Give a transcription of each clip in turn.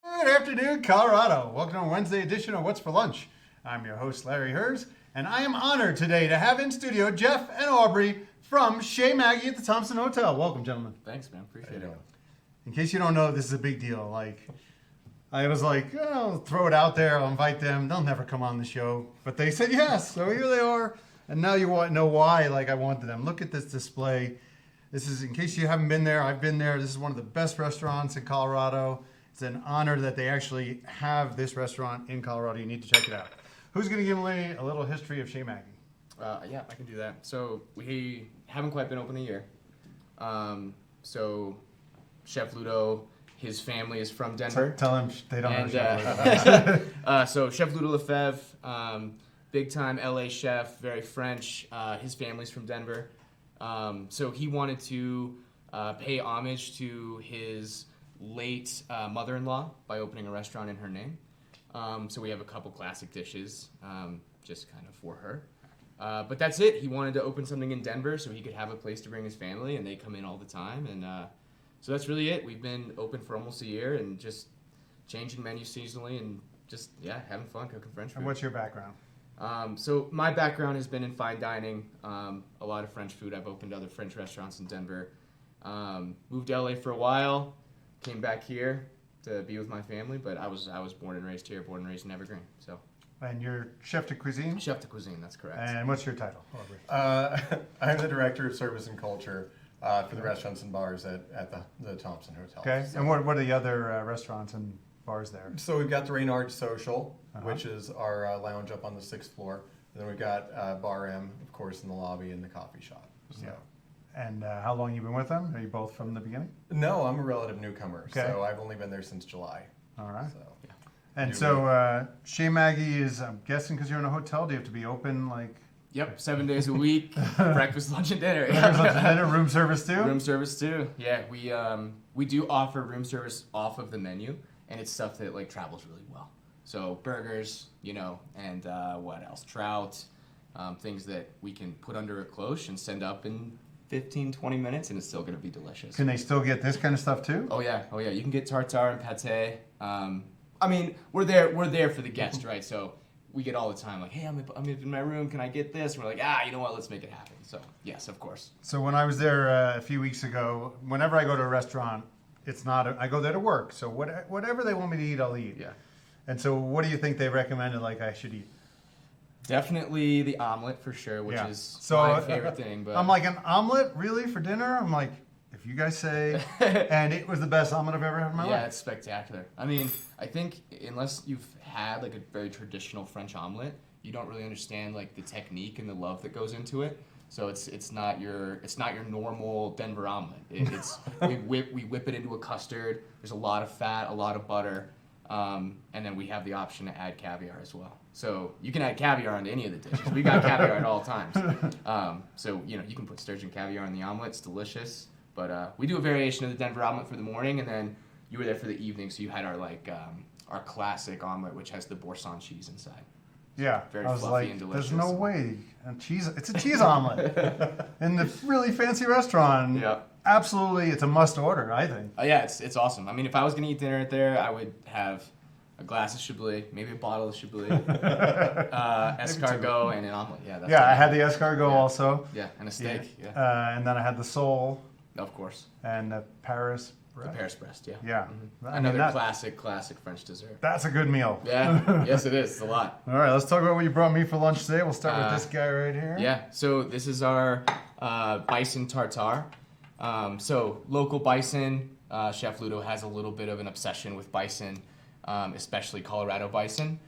Good afternoon, Colorado. Welcome to our Wednesday edition of What's for Lunch. I'm your host, Larry Hers, and I am honored today to have in studio Jeff and Aubrey from Chez Maggy at the Thompson Hotel. Welcome, gentlemen. Thanks, man. Appreciate it. In case you don't know, this is a big deal. I was like, oh, throw it out there. I'll invite them. They'll never come on the show. But they said yes, so here they are. And now you want to know why I wanted them. Look at this display. This is, in case you haven't been there, I've been there. This is one of the best restaurants in Colorado. It's an honor that they actually have this restaurant in Colorado. You need to check it out. Who's going to give me a little history of Chez Maggy? Yeah, I can do that. So we haven't quite been open a year. So Chef Ludo, his family is from Denver. Tell him they don't know Chef Ludo. So Chef Ludo Lefebvre, big time LA chef, very French. His family's from Denver. So he wanted to pay homage to his late mother-in-law by opening a restaurant in her name. So we have a couple classic dishes just kind of for her. But that's it. He wanted to open something in Denver so he could have a place to bring his family, and they come in all the time. And so that's really it. We've been open for almost a year and just changing menus seasonally and just, having fun cooking French food. And what's your background? So my background has been in fine dining, a lot of French food. I've opened other French restaurants in Denver. Moved to LA for a while, came back here to be with my family, but I was born and raised here, born and raised in Evergreen. So. And you're chef de cuisine? Chef de cuisine, that's correct. And what's your title, Aubrey? I'm the director of service and culture for the restaurants and bars at the Thompson Hotel. Okay. So, And what are the other restaurants and bars there? so we've got the Reynard Social, which is our lounge up on the 6th floor. And then we've got Bar M, of course, in the lobby and the coffee shop. So. Yeah. And how long you been with them? Are you both from the beginning? No, I'm a relative newcomer, Okay. so I've only been there since July. All right. So. And New so Chez Maggy is, I'm guessing because you're in a hotel, do you have to be open like... Yep, 7 days a week, breakfast, lunch, and dinner. Breakfast, lunch, and dinner, room service too? Room service too. Yeah, we do offer room service off of the menu, and it's stuff that like travels really well. So burgers, and what else? Trout, things that we can put under a cloche and send up in 15, 20 minutes, and it's still going to be delicious. Can they still get this kind of stuff too? Oh yeah. You can get tartar and pate. I mean, we're there for the guest, right? So we get all the time like, hey, I'm in my room. Can I get this? And we're like, you know what? Let's make it happen. So yes, of course. So when I was there a few weeks ago, whenever I go to a restaurant, I go there to work. So whatever they want me to eat, I'll eat. Yeah. And so what do you think they recommended I should eat? Definitely the omelet for sure, which is So, my favorite thing. But I'm like, an omelet really for dinner? I'm like, if you guys say, and it was the best omelet I've ever had in my life. Yeah, it's spectacular. I mean, I think unless you've had like a very traditional French omelet, you don't really understand like the technique and the love that goes into it. So it's not your normal Denver omelet. We whip it into a custard. There's a lot of fat, a lot of butter, and then we have the option to add caviar as well. So you can add caviar onto any of the dishes. We got caviar at all times. So you can put sturgeon caviar in the omelet. It's delicious. But we do a variation of the Denver omelet for the morning, and then you were there for the evening, so you had our classic omelet, which has the Boursin cheese inside. Yeah, Very I was fluffy like, and delicious. there's no way. It's a cheese omelet in the really fancy restaurant. Yeah. Absolutely, it's a must order, I think. Yeah, it's awesome. I mean, if I was going to eat dinner there, I would have a glass of Chablis, maybe a bottle of Chablis, escargot, and an omelet. Yeah, I had the escargot also. Yeah, and a steak. Yeah. Yeah. And then I had the sole. Of course. And the Paris breast. The Paris breast, yeah. Yeah. Mm-hmm. I mean, Another classic French dessert. That's a good meal. Yeah, yes it is. It's a lot. All right, let's talk about what you brought me for lunch today. We'll start with this guy right here. Yeah, so this is our Bison Tartar. So local bison, Chef Ludo has a little bit of an obsession with bison, especially Colorado bison.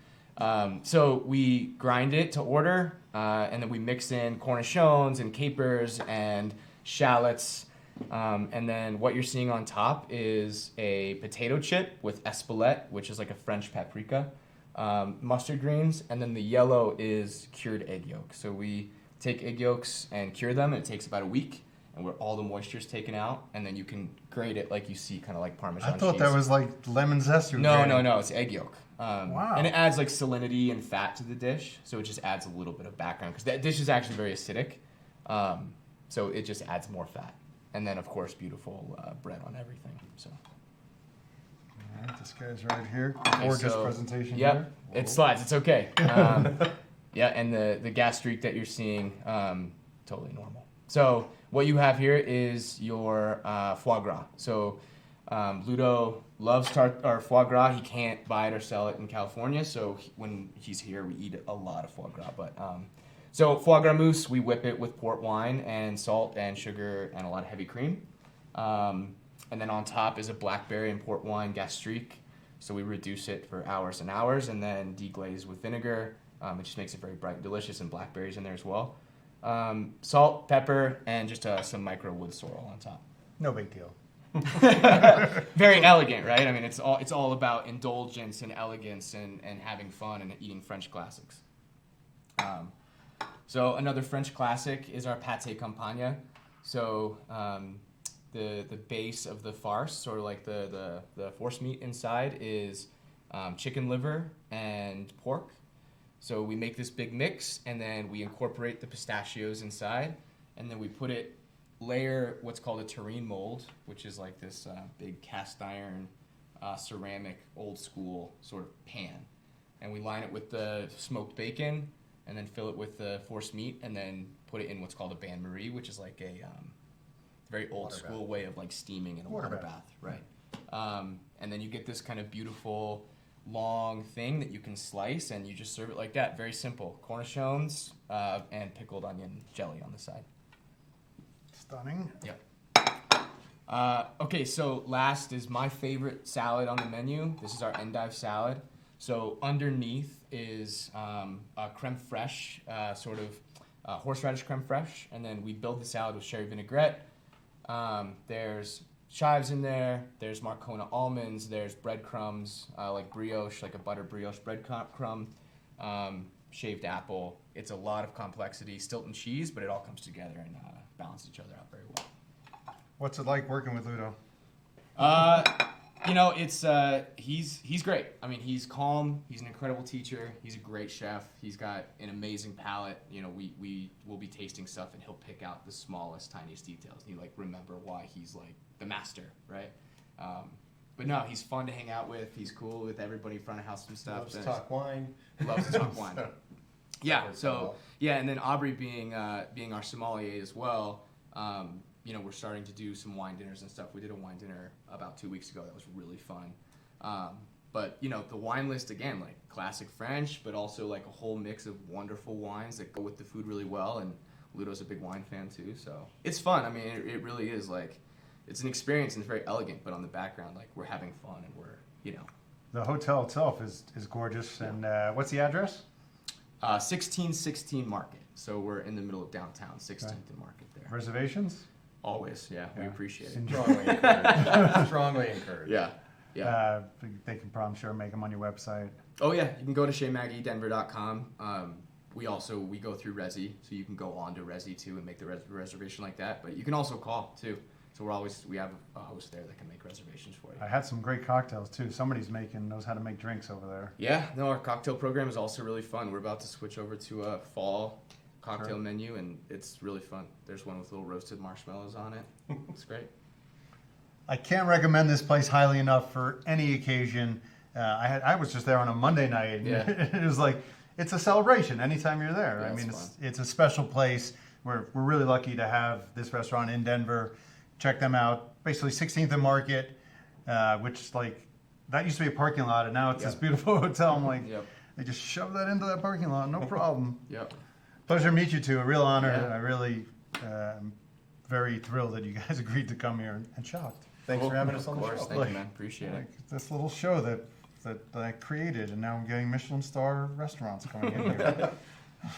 So we grind it to order, and then we mix in cornichons and capers and shallots. And then what you're seeing on top is a potato chip with espelette, which is like a French paprika, mustard greens, and then the yellow is cured egg yolk. So we take egg yolks and cure them, and it takes about a week, and where all the moisture is taken out, and then you can grate it like you see, kind of like Parmesan cheese. I thought that was like lemon zest. No, it's egg yolk. Wow. And it adds like salinity and fat to the dish, so it just adds a little bit of background, because that dish is actually very acidic, so it just adds more fat. And then, of course, beautiful bread on everything. So. right, this guy's right here. Okay, Gorgeous so- presentation Yep, here. it slides. It's okay. Yeah, and the gas streak that you're seeing, totally normal. So what you have here is your foie gras. So Ludo loves foie gras. He can't buy it or sell it in California, so when he's here, we eat a lot of foie gras. But so foie gras mousse, we whip it with port wine and salt and sugar and a lot of heavy cream. And then on top is a blackberry and port wine gastrique. So we reduce it for hours and hours and then deglaze with vinegar. It just makes it very bright and delicious, and blackberries in there as well. Salt, pepper, and just some micro wood sorrel on top. No big deal. Very elegant, right? I mean, it's all about indulgence and elegance and having fun and eating French classics. So another French classic is our Pate Compagna. So the base of the farce, sort of like the force meat inside, is chicken liver and pork. So we make this big mix, and then we incorporate the pistachios inside, and then we layer what's called a terrine mold, which is like this big cast iron ceramic old school sort of pan. And we line it with the smoked bacon, and then fill it with the force meat, and then put it in what's called a bain-marie, which is like a very old school way of like steaming in a water bath, right? And then you get this kind of beautiful long thing that you can slice, and you just serve it like that. Very simple. Cornichons and pickled onion jelly on the side. Stunning. Yep. Okay, so last is my favorite salad on the menu. This is our endive salad. So underneath is a creme fraiche, sort of horseradish creme fraiche, and then we build the salad with sherry vinaigrette. There's chives in there, there's Marcona almonds, there's breadcrumbs, like brioche, like a butter brioche breadcrumb, shaved apple. It's a lot of complexity, Stilton cheese, but it all comes together and balances each other out very well. What's it like working with Ludo? It's he's great. I mean, he's calm. He's an incredible teacher. He's a great chef. He's got an amazing palate. You know, we will be tasting stuff, and he'll pick out the smallest, tiniest details. And you remember why he's like the master, right? But no, he's fun to hang out with. He's cool with everybody in front of house and stuff. Loves to talk wine. Loves to talk wine. Yeah. So yeah, and then Aubrey being our sommelier as well. We're starting to do some wine dinners and stuff. We did a wine dinner about 2 weeks ago. That was really fun. But the wine list, again, like classic French, but also like a whole mix of wonderful wines that go with the food really well. And Ludo's a big wine fan too, so it's fun. I mean, it really is like, it's an experience and it's very elegant, but on the background, like we're having fun and we're. The hotel itself is gorgeous. And what's the address? 1616 Market. So we're in the middle of downtown, 16th and Market there. Reservations? Always, yeah. We appreciate it. Strongly encouraged. Strongly encouraged. Yeah. They can probably make them on your website. Oh yeah, you can go to ChezMaggyDenver.com. We go through Resi, so you can go on to Resi too and make the reservation like that. But you can also call too. So we have a host there that can make reservations for you. I had some great cocktails too. Somebody's knows how to make drinks over there. Yeah, no, our cocktail program is also really fun. We're about to switch over to a fall cocktail menu, and it's really fun. There's one with little roasted marshmallows on it. It's great. I can't recommend this place highly enough for any occasion. I was just there on a Monday night, and it was like, it's a celebration anytime you're there. Yeah, I mean, fun. it's a special place. We're really lucky to have this restaurant in Denver. Check them out. Basically 16th and Market, which that used to be a parking lot, and now it's this beautiful hotel. I'm like, they just shove that into that parking lot, no problem. Yep. Pleasure to meet you two. A real honor. Yeah. I really am very thrilled that you guys agreed to come here, and shocked. Thanks for having us on Of the course, show. thank you, man. Appreciate it. This little show that I created, and now I'm getting Michelin star restaurants coming in here.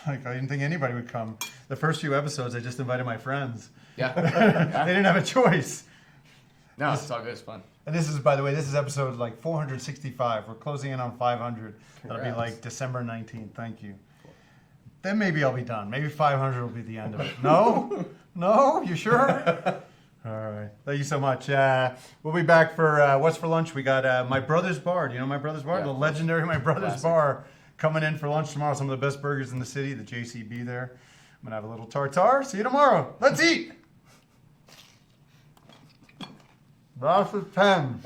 I didn't think anybody would come. The first few episodes, I just invited my friends. Yeah. They didn't have a choice. No, it's all good. It's fun. And this is, by the way, episode 465. We're closing in on 500. That'll be Congrats. December 19th. Thank you. Then maybe I'll be done. Maybe 500 will be the end of it. No? No? You sure? All right. Thank you so much. We'll be back for What's for Lunch. We got My Brother's Bar. Do you know My Brother's Bar? Yeah, The of course. legendary My Brother's Classic. Bar coming in for lunch tomorrow. Some of the best burgers in the city. The JCB there. I'm going to have a little tartare. See you tomorrow. Let's eat. That's a 10.